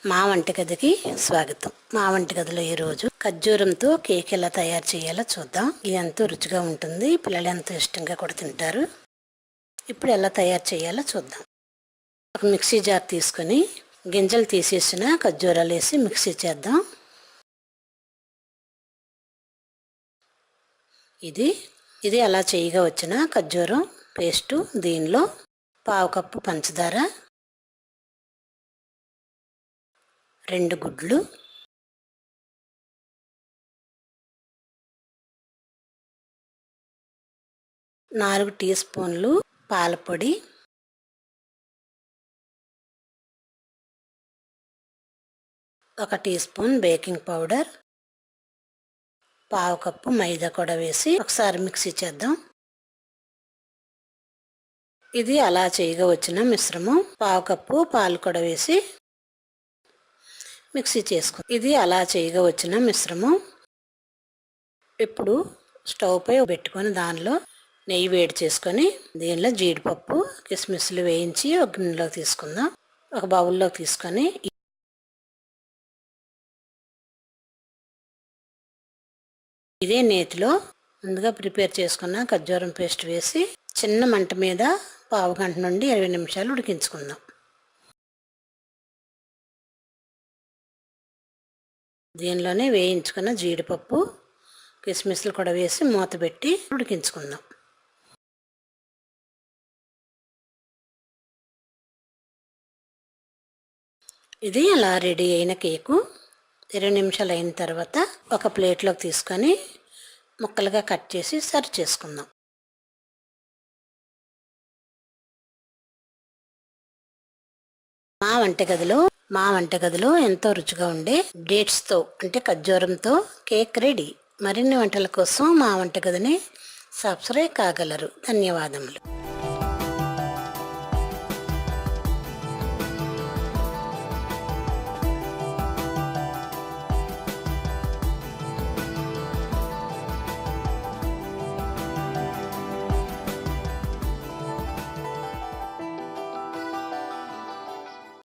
మా వంటగదికి స్వాగతం. మా వంటగదిలో ఈరోజు ఖర్జూరంతో కేక్ ఎలా తయారు చేయాలో చూద్దాం. ఇది ఎంతో రుచిగా ఉంటుంది, పిల్లలు ఎంతో ఇష్టంగా కూడా తింటారు. ఇప్పుడు ఎలా తయారు చేయాలో చూద్దాం. ఒక మిక్సీ జార్ తీసుకొని గింజలు తీసేసిన ఖర్జూరాలు వేసి మిక్సీ చేద్దాం. ఇది అలా చేయగా వచ్చిన ఖర్జూరం పేస్టు. దీనిలో 1/2 కప్పు పంచదార, 2 గుడ్లు, 4 టీ స్పూన్లు పాలపొడి, 1 teaspoon baking powder, 1/2 cup మైదా కూడా వేసి ఒకసారి మిక్సీ చేద్దాం. ఇది అలా చేయగా వచ్చిన మిశ్రమం. 1/2 కప్పు పాలు కూడా వేసి మిక్సీ చేసుకుందాం. ఇది అలా చేయగా వచ్చిన మిశ్రమం. ఇప్పుడు స్టవ్ పై పెట్టుకొని దానిలో నెయ్యి వేడి చేసుకొని దీనిలో జీడిపప్పు కిస్మిస్లు వేయించి ఒక గిన్నెలోకి తీసుకుందాం. ఒక బౌల్లోకి తీసుకొని ఇదే నేతిలో ముందుగా ప్రిపేర్ చేసుకున్న ఖర్జూరం పేస్ట్ వేసి చిన్న మంట మీద 1/2 గంట నుండి 20 నిమిషాలు ఉడికించుకుందాం. దీనిలోనే వేయించుకున్న జీడిపప్పు కిస్మిస్లు కూడా వేసి మూత పెట్టి ఉడికించుకుందాం. ఇది అలా రెడీ అయిన కేకు 20 నిమిషాలు అయిన తర్వాత ఒక ప్లేట్లోకి తీసుకొని ముక్కలుగా కట్ చేసి సర్వ్ చేసుకుందాం. మా వంటగదిలో ఎంతో రుచిగా ఉండే డేట్స్తో అంటే ఖర్జూరంతో కేక్ రెడీ. మరిన్ని వంటల కోసం మా వంటగదిని సబ్స్క్రైబ్ కాగలరు. ధన్యవాదములు.